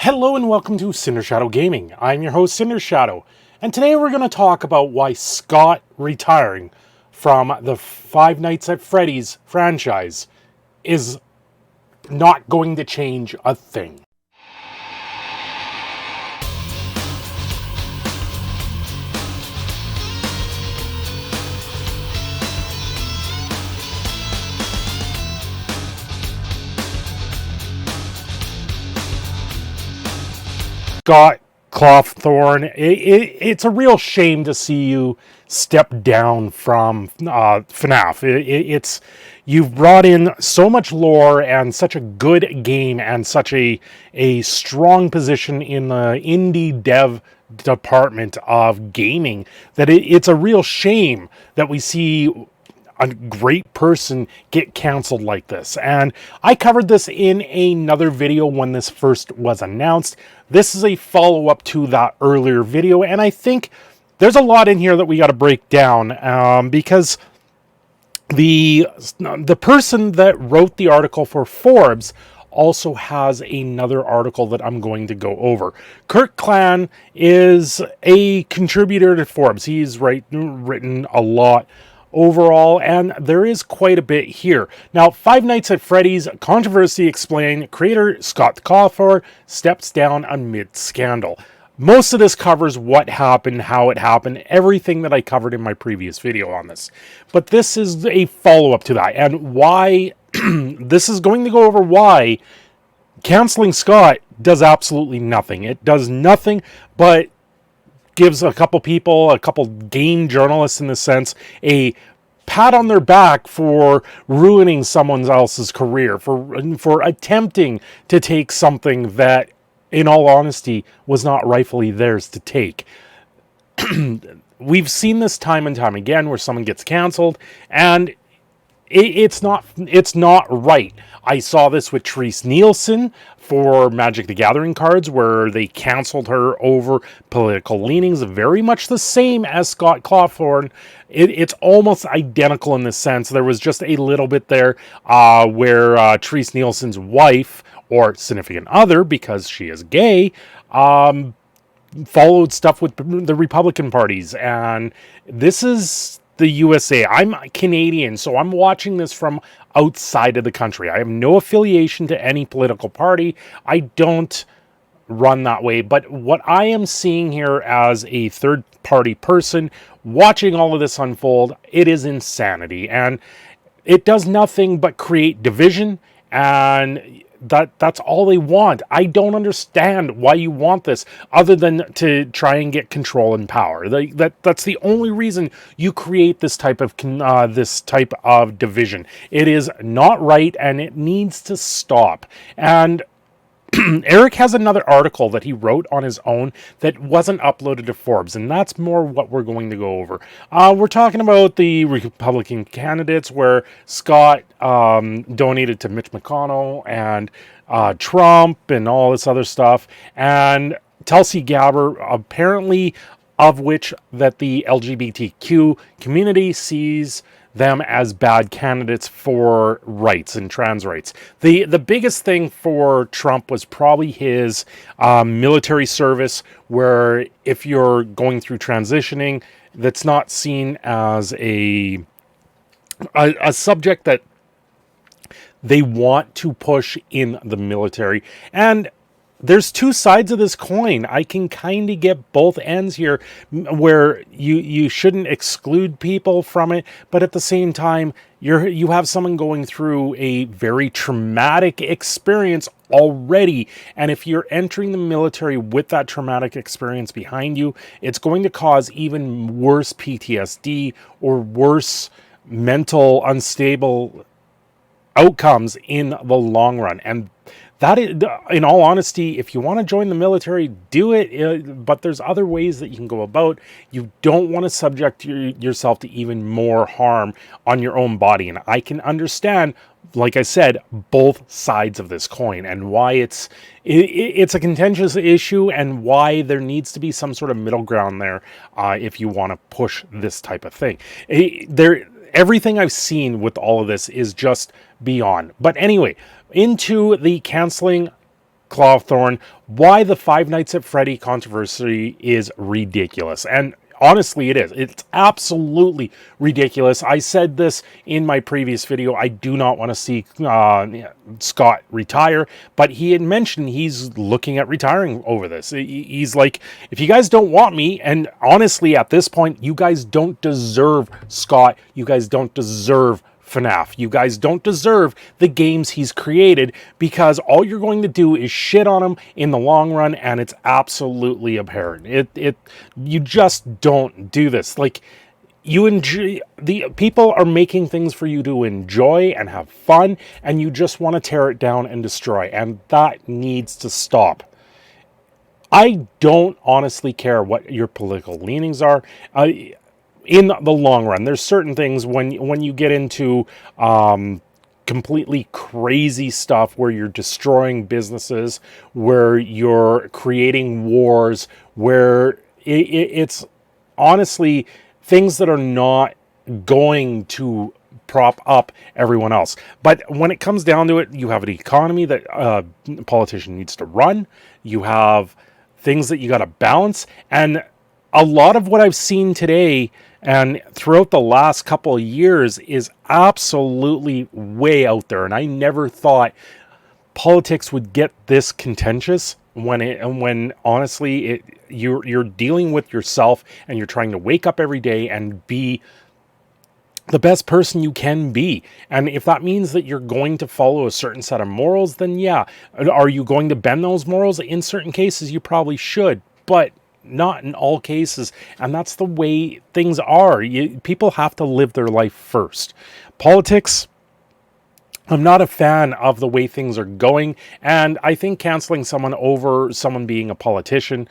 Hello and welcome to Cindershadow Gaming. I'm your host Cindershadow, and today we're going to talk about why Scott retiring from the Five Nights at Freddy's franchise is not going to change a thing. Scott Cawthorn, it's a real shame to see you step down from FNAF. You've brought in so much lore and such a good game and such a strong position in the indie dev department of gaming that it's a real shame that we see a great person get canceled like this. And I covered this in another video when this first was announced. This is a follow-up to that earlier video, and I think there's a lot in here that we got to break down because the person that wrote the article for Forbes also has another article that I'm going to go over. Kurt Clan is a contributor to Forbes. He's written a lot overall, and there is quite a bit here. Now, Five Nights at Freddy's controversy explained, creator Scott Cawthorn steps down amid scandal. Most of this covers what happened, how it happened, everything that I covered in my previous video on this. But this is a follow-up to that, and why this is going to go over why canceling Scott does absolutely nothing. It does nothing but gives a couple people, a couple game journalists in the sense, a pat on their back for ruining someone else's career, for attempting to take something that, in all honesty, was not rightfully theirs to take. We've seen this time and time again where someone gets canceled, and it's not right. I saw this with Therese Nielsen for Magic the Gathering cards, where they canceled her over political leanings, very much the same as Scott Cawthorn. It's almost identical in this sense. There was just a little bit there where Therese Nielsen's wife, or significant other, because she is gay, followed stuff with the Republican parties. And this is the USA. I'm Canadian, so I'm watching this from outside of the country. I have no affiliation to any political party. I don't run that way. But what I am seeing here as a third-party person watching all of this unfold, it is insanity. And it does nothing but create division, and that's all they want. I don't understand why you want this other than to try and get control and power. That's the only reason you create this type of division. It is not right, and it needs to stop. And Eric has another article that he wrote on his own that wasn't uploaded to Forbes, and that's more what we're going to go over. We're talking about the Republican candidates, where Scott donated to Mitch McConnell and Trump and all this other stuff, and Tulsi Gabbard, apparently of which that the LGBTQ community sees them as bad candidates for rights and trans rights. The biggest thing for Trump was probably his military service, where if you're going through transitioning, that's not seen as a subject that they want to push in the military. And there's two sides of this coin. I can kind of get both ends here, where you shouldn't exclude people from it, but at the same time, you have someone going through a very traumatic experience already, and if you're entering the military with that traumatic experience behind you, it's going to cause even worse PTSD or worse mental unstable outcomes in the long run. And that is, in all honesty, if you want to join the military, do it, but there's other ways that you can go about. You don't want to subject yourself to even more harm on your own body. And I can understand, like I said, both sides of this coin, and why it's a contentious issue, and why there needs to be some sort of middle ground there if you want to push this type of thing. Everything I've seen with all of this is just beyond. But anyway, into the canceling Cawthorn why the Five Nights at Freddy controversy is ridiculous. And honestly, it is. It's absolutely ridiculous. I said this in my previous video. I do not want to see Scott retire, but he had mentioned he's looking at retiring over this. He's like, if you guys don't want me, and honestly, at this point, you guys don't deserve Scott. You guys don't deserve FNAF. You guys don't deserve the games he's created, because all you're going to do is shit on him in the long run, and it's absolutely apparent. You just don't do this. Like, you enjoy, the people are making things for you to enjoy and have fun, and you just want to tear it down and destroy, and that needs to stop. I don't honestly care what your political leanings are. In the long run, there's certain things when you get into completely crazy stuff where you're destroying businesses, where you're creating wars, where it's honestly things that are not going to prop up everyone else. But when it comes down to it, you have an economy that a politician needs to run. You have things that you got to balance. And a lot of what I've seen today and throughout the last couple of years is absolutely way out there. And I never thought politics would get this contentious when honestly you're dealing with yourself, and you're trying to wake up every day and be the best person you can be. And if that means that you're going to follow a certain set of morals, then yeah. Are you going to bend those morals? In certain cases, you probably should, but not in all cases. And that's the way things are. People have to live their life first. Politics, I'm not a fan of the way things are going, and I think canceling someone over someone being a politician,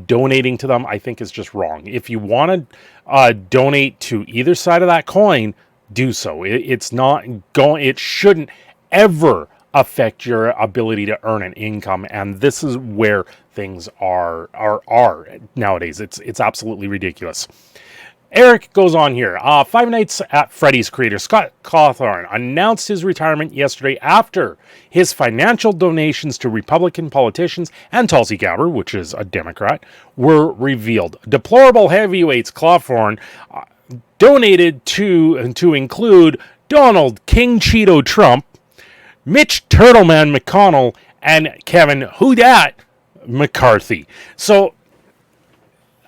donating to them, I think is just wrong. If you want to donate to either side of that coin, do so. It shouldn't ever affect your ability to earn an income, and this is where things are nowadays. It's absolutely ridiculous. Eric goes on here. Five Nights at Freddy's creator Scott Cawthorn announced his retirement yesterday after his financial donations to Republican politicians and Tulsi Gabbard, which is a Democrat, were revealed. Deplorable heavyweights Cawthorn donated to include Donald King Cheeto Trump, Mitch Turtleman McConnell, and Kevin Who Dat McCarthy. So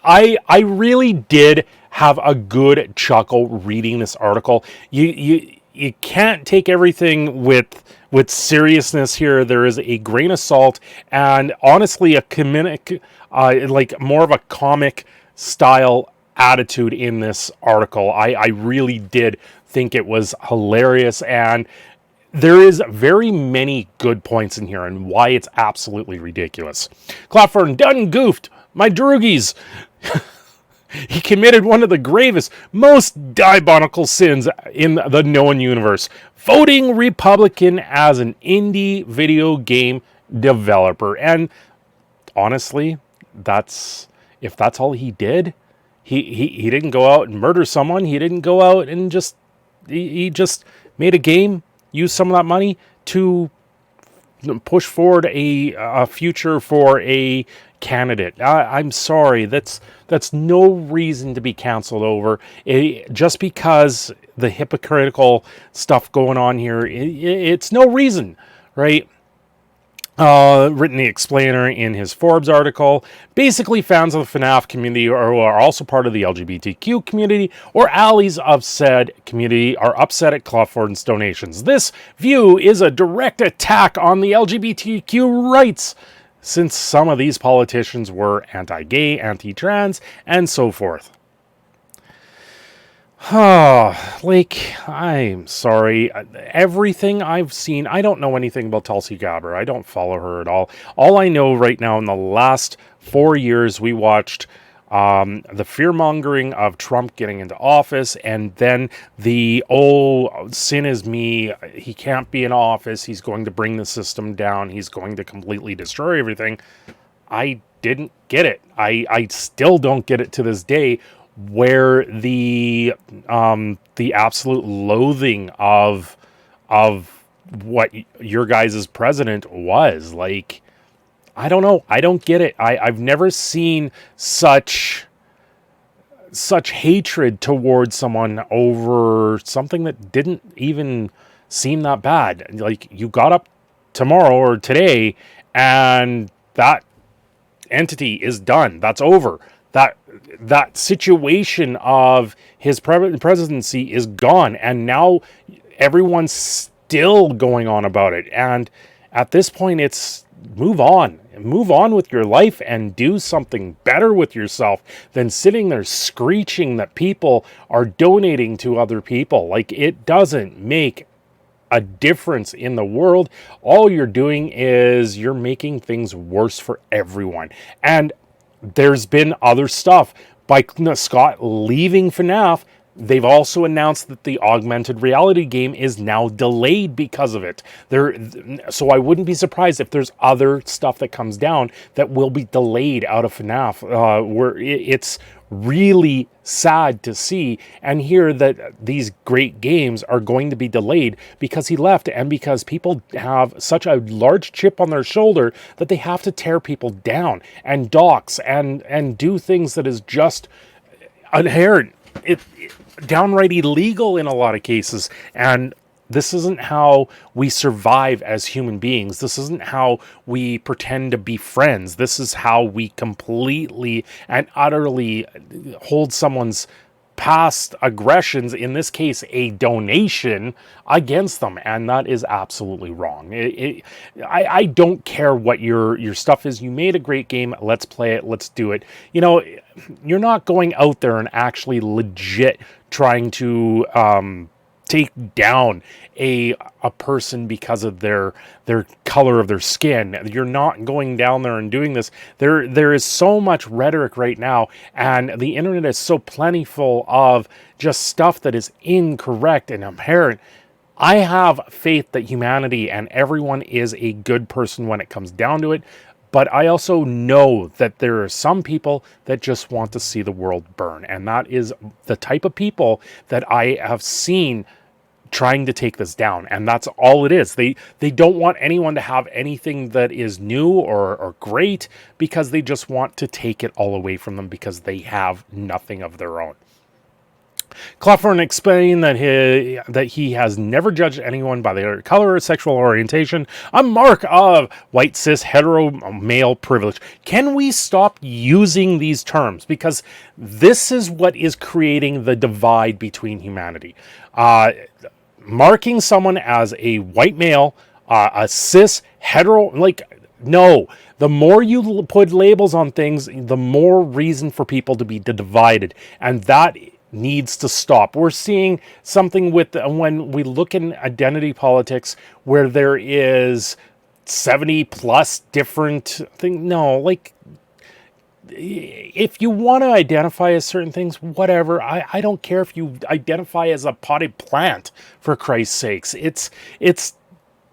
I really did have a good chuckle reading this article. You can't take everything with seriousness here. There is a grain of salt, and honestly, like more of a comic style attitude in this article. I really did think it was hilarious, and there is very many good points in here and why it's absolutely ridiculous. Cawthorn done goofed my droogies. He committed one of the gravest, most diabolical sins in the known universe, voting Republican as an indie video game developer. And honestly, if that's all he did, he didn't go out and murder someone. He didn't go out and he just made a game, used some of that money to push forward a future for a candidate. I'm sorry, that's no reason to be canceled over. Just because the hypocritical stuff going on here, it's no reason, right? Written the explainer in his Forbes article. Basically, fans of the FNAF community who are also part of the LGBTQ community or allies of said community are upset at Cawthorn's donations. This view is a direct attack on the LGBTQ rights, since some of these politicians were anti-gay, anti-trans, and so forth. I'm sorry. Everything I've seen, I don't know anything about Tulsi Gabbard. I don't follow her at all. All I know right now, in the last 4 years, we watched the fear-mongering of Trump getting into office, and then the, sin is me, he can't be in office, he's going to bring the system down, he's going to completely destroy everything. I didn't get it. I still don't get it to this day, where the absolute loathing of what your guys' president was. Like, I don't know. I don't get it. I've never seen such hatred towards someone over something that didn't even seem that bad. Like, you got up tomorrow or today and that entity is done. That's over. That situation of his presidency is gone, and now everyone's still going on about it. And at this point, it's move on with your life and do something better with yourself than sitting there screeching that people are donating to other people. Like, it doesn't make a difference in the world. All you're doing is you're making things worse for everyone. And there's been other stuff by Scott leaving FNAF. They've also announced that the augmented reality game is now delayed because of it. So I wouldn't be surprised if there's other stuff that comes down that will be delayed out of FNAF. Where it's really sad to see and hear that these great games are going to be delayed because he left, and because people have such a large chip on their shoulder that they have to tear people down and dox and do things that is just inherent. It downright illegal in a lot of cases. And this isn't how we survive as human beings. This isn't how we pretend to be friends. This is how we completely and utterly hold someone's past aggressions, in this case a donation, against them. And that is absolutely wrong. I don't care what your stuff is. You made a great game. Let's play it. Let's do it. You know, you're not going out there and actually legit trying to take down a person because of their color of their skin. You're not going down there and doing this. There is so much rhetoric right now, and the internet is so plentiful of just stuff that is incorrect and inherent. I have faith that humanity and everyone is a good person when it comes down to it. But I also know that there are some people that just want to see the world burn. And that is the type of people that I have seen trying to take this down. And that's all it is. They don't want anyone to have anything that is new or great, because they just want to take it all away from them because they have nothing of their own. Cawthorn explained that he has never judged anyone by their color or sexual orientation, a mark of white cis hetero male privilege. Can we stop using these terms? Because this is what is creating the divide between humanity. Marking someone as a white male, a cis hetero, like, no. The more you put labels on things, the more reason for people to be divided. And that needs to stop. We're seeing something with when we look in identity politics where there is 70 plus different things. No, like, if you want to identify as certain things, whatever. I don't care if you identify as a potted plant, for Christ's sakes. It's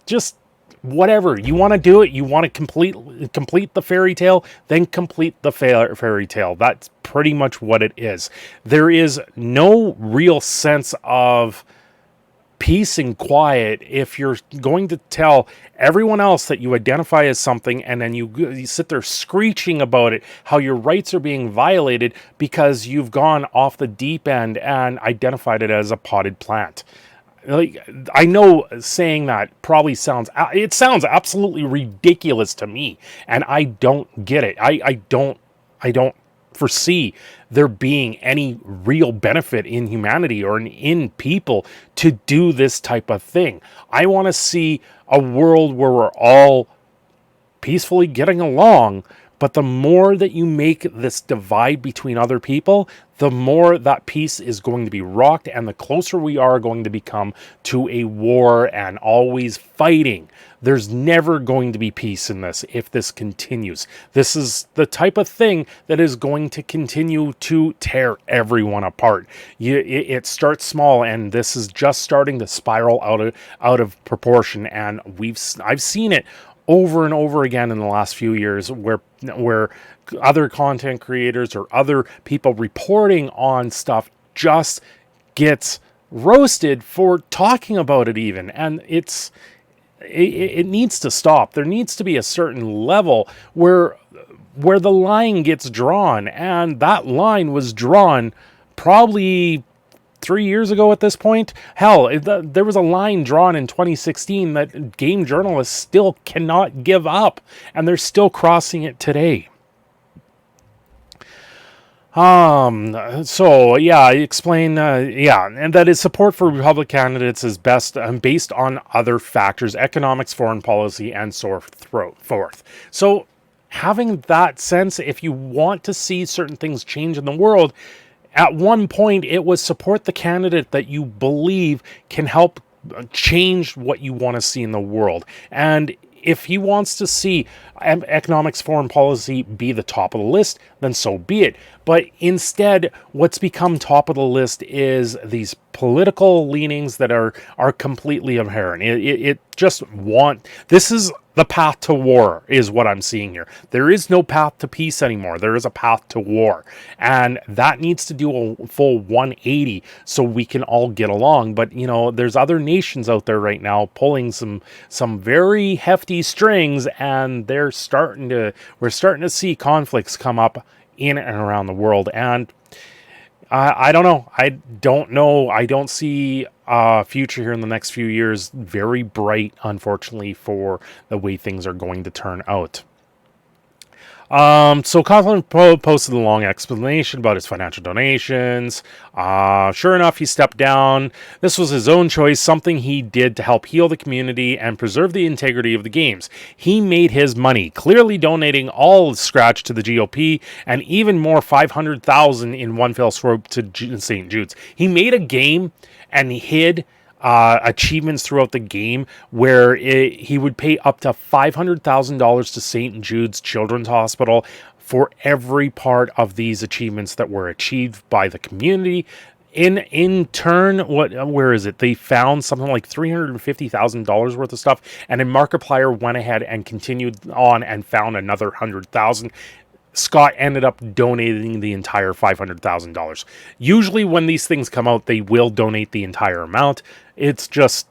just whatever. You want to do it, you want to complete the fairy tale, then complete the fairy tale. That's pretty much what it is. There is no real sense of peace and quiet if you're going to tell everyone else that you identify as something, and then you sit there screeching about it, how your rights are being violated because you've gone off the deep end and identified it as a potted plant. Like, I know saying that probably sounds absolutely ridiculous to me, and I don't get it. I don't foresee there being any real benefit in humanity or in people to do this type of thing. I want to see a world where we're all peacefully getting along, but the more that you make this divide between other people, the more that peace is going to be rocked, and the closer we are going to become to a war and always fighting. There's never going to be peace in this if this continues. This is the type of thing that is going to continue to tear everyone apart. It starts small, and this is just starting to spiral out of proportion. And I've seen it over and over again in the last few years where other content creators or other people reporting on stuff just gets roasted for talking about it even. And it's it needs to stop. There needs to be a certain level where the line gets drawn, and that line was drawn probably 3 years ago at this point. Hell, there was a line drawn in 2016 that game journalists still cannot give up, and they're still crossing it today. So yeah, I explain, and that is support for Republican candidates is best based on other factors, economics, foreign policy, and so forth. So having that sense, if you want to see certain things change in the world, at one point it was support the candidate that you believe can help change what you want to see in the world. And if he wants to see economics, foreign policy be the top of the list, then so be it. But instead, what's become top of the list is these political leanings that are completely inherent. This is the path to war, is what I'm seeing here. There is no path to peace anymore. There is a path to war. And that needs to do a full 180 so we can all get along. But, you know, there's other nations out there right now pulling some very hefty strings, and we're starting to see conflicts come up in and around the world. And I don't know. I don't see a future here in the next few years very bright, unfortunately, for the way things are going to turn out. So Cawthorn posted a long explanation about his financial donations. Sure enough, he stepped down. This was his own choice, something he did to help heal the community and preserve the integrity of the games. He made his money, clearly donating all scratch to the GOP and even more, $500,000 in one fell swoop to St. Jude's. He made a game and he hid achievements throughout the game where he would pay up to $500,000 to St. Jude's Children's Hospital for every part of these achievements that were achieved by the community. In turn, where is it? They found something like $350,000 worth of stuff, and then Markiplier went ahead and continued on and found another 100,000. Scott ended up donating the entire $500,000. Usually when these things come out, they will donate the entire amount. It's just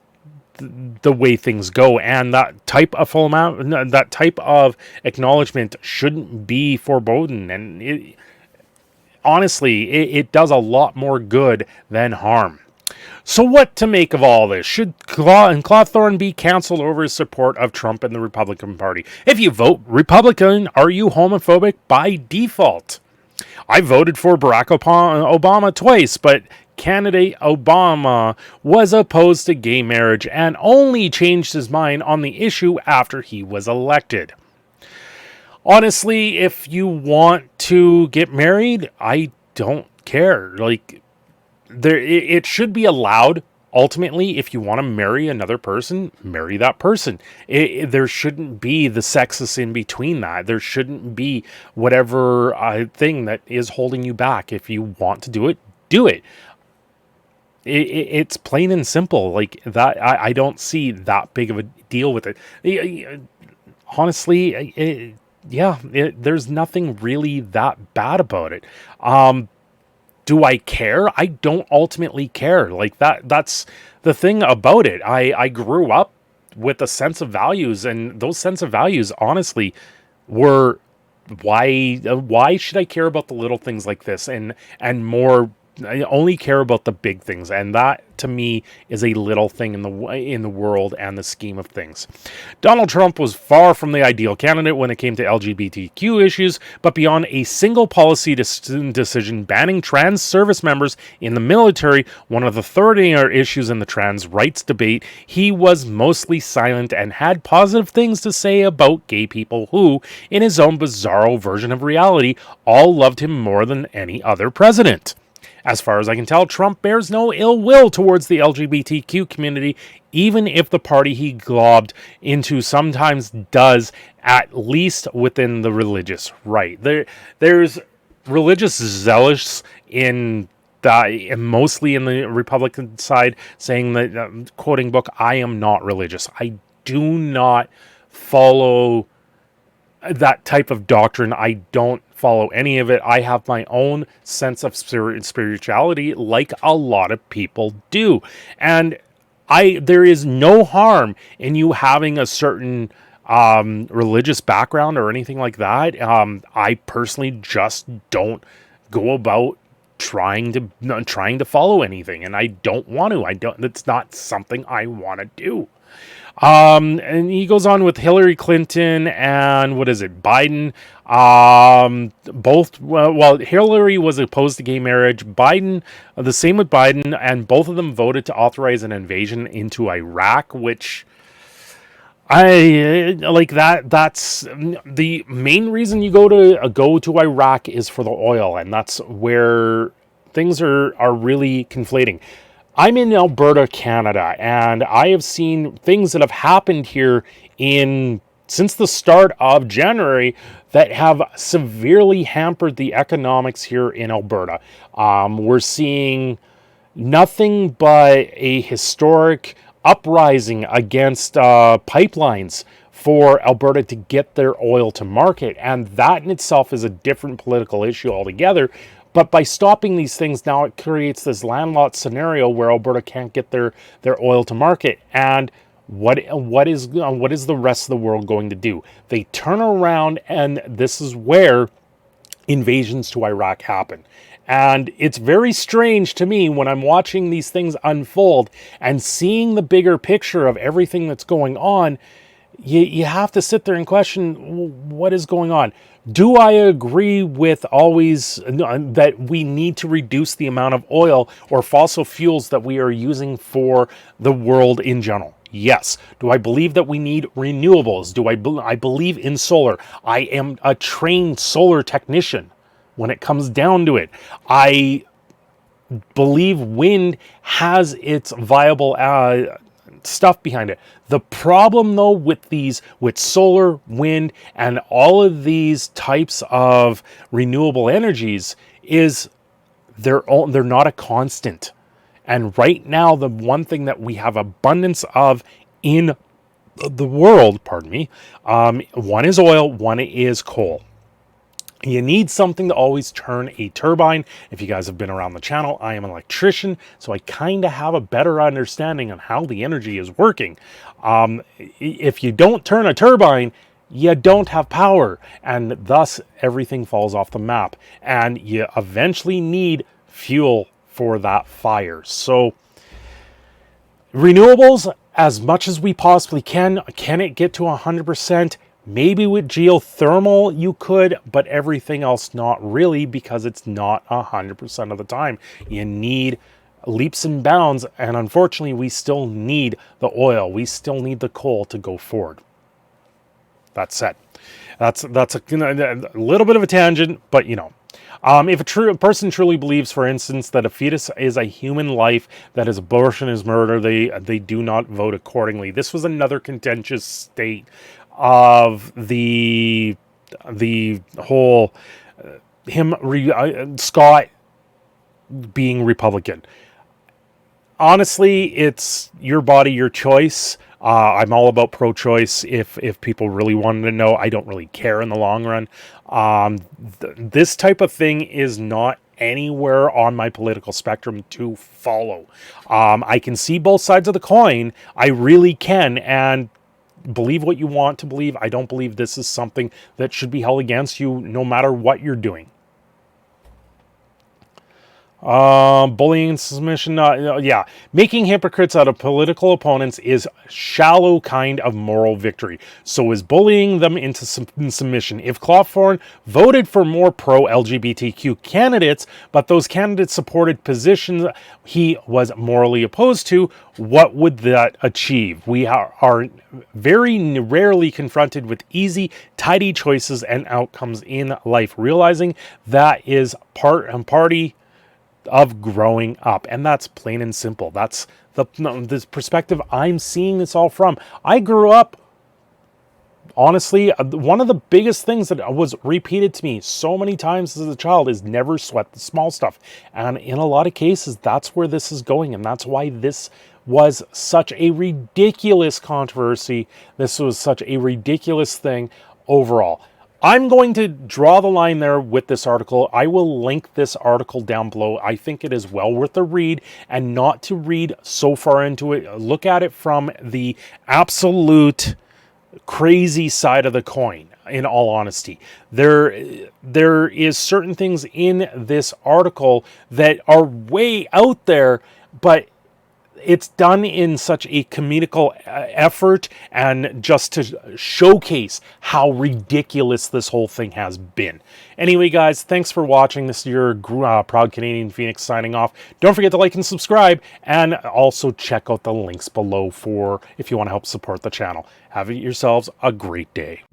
the way things go, and that type of full amount, that type of acknowledgement shouldn't be foreboding. And honestly, it does a lot more good than harm. So what to make of all this? Should Cawthorn be canceled over his support of Trump and the Republican Party? If you vote Republican, are you homophobic by default? I voted for Barack Obama twice, but candidate Obama was opposed to gay marriage and only changed his mind on the issue after he was elected. Honestly, if you want to get married, I don't care. Like, it should be allowed. Ultimately, if you want to marry another person, marry that person. There shouldn't be the sexist in between that. There shouldn't be whatever thing that is holding you back. If you want to do it, do it. It's plain and simple. Like that, I don't see that big of a deal with it. Honestly, there's nothing really that bad about it. Do I care? I don't ultimately care. Like that's the thing about it. I grew up with a sense of values, and those sense of values, honestly, were why should I care about the little things like this and more? I only care about the big things, and that to me is a little thing in the world and the scheme of things. Donald Trump was far from the ideal candidate when it came to LGBTQ issues, but beyond a single policy decision banning trans service members in the military, one of the thornier issues in the trans rights debate, he was mostly silent and had positive things to say about gay people who, in his own bizarro version of reality, all loved him more than any other president. As far as I can tell, Trump bears no ill will towards the LGBTQ community, even if the party he globbed into sometimes does, at least within the religious right. There's religious zealots mostly in the Republican side, saying that, quoting book, I am not religious. I do not follow that type of doctrine. I don't follow any of it. I have my own sense of spirituality, like a lot of people do. And there is no harm in you having a certain religious background or anything like that. I personally just don't go about trying to follow anything, and I don't want to. It's not something I want to do. And he goes on with Hillary Clinton and Biden. Well, Hillary was opposed to gay marriage. Biden, the same with Biden, and both of them voted to authorize an invasion into Iraq, which I like that. That's the main reason you go to Iraq is for the oil, and that's where things are really conflating. I'm in Alberta, Canada, and I have seen things that have happened here since the start of January that have severely hampered the economics here in Alberta. We're seeing nothing but a historic uprising against pipelines for Alberta to get their oil to market, and that in itself is a different political issue altogether. But by stopping these things, now it creates this landlocked scenario where Alberta can't get their oil to market. And what is the rest of the world going to do? They turn around, and this is where invasions to Iraq happen. And it's very strange to me when I'm watching these things unfold and seeing the bigger picture of everything that's going on. You have to sit there and question, what is going on? Do I agree with always that we need to reduce the amount of oil or fossil fuels that we are using for the world in general? Yes. Do I believe that we need renewables? I believe in solar. I am a trained solar technician when it comes down to it. I believe wind has its viable stuff behind it. The problem though with solar, wind, and all of these types of renewable energies is they're not a constant. And right now, the one thing that we have abundance of in the world, one is oil, one is coal. You need something to always turn a turbine. If you guys have been around the channel, I am an electrician, so I kind of have a better understanding on how the energy is working. If you don't turn a turbine, you don't have power, and thus everything falls off the map. And you eventually need fuel for that fire. So renewables, as much as we possibly can it get to 100%? Maybe with geothermal you could, but everything else not really, because it's not 100% of the time. You need leaps and bounds, and unfortunately we still need the oil. We still need the coal to go forward. That's it. That's a little bit of a tangent, but you know. If a person truly believes, for instance, that a fetus is a human life, that is abortion is murder, they do not vote accordingly. This was another contentious state of the whole Scott being Republican. Honestly, it's your body, your choice. I'm all about pro-choice. If people really wanted to know, I don't really care in the long run. This type of thing is not anywhere on my political spectrum to follow. I can see both sides of the coin. I really can, and believe what you want to believe. I don't believe this is something that should be held against you no matter what you're doing. Bullying and submission, yeah. Making hypocrites out of political opponents is shallow kind of moral victory. So is bullying them into submission. If Cawthorn voted for more pro-LGBTQ candidates, but those candidates supported positions he was morally opposed to, what would that achieve? We are very rarely confronted with easy, tidy choices and outcomes in life. Realizing that is party of growing up, and that's plain and simple. That's this perspective I'm seeing this all from. I grew up, honestly, one of the biggest things that was repeated to me so many times as a child is never sweat the small stuff, and in a lot of cases that's where this is going, and that's why this was such a ridiculous controversy. This was such a ridiculous thing overall. I'm going to draw the line there with this article. I will link this article down below. I think it is well worth a read, and not to read so far into it. Look at it from the absolute crazy side of the coin. In all honesty, there is certain things in this article that are way out there, but it's done in such a comedical effort and just to showcase how ridiculous this whole thing has been. Anyway, guys, thanks for watching. This is your proud Canadian Phoenix signing off. Don't forget to like and subscribe, and also check out the links below for if you want to help support the channel. Have yourselves a great day.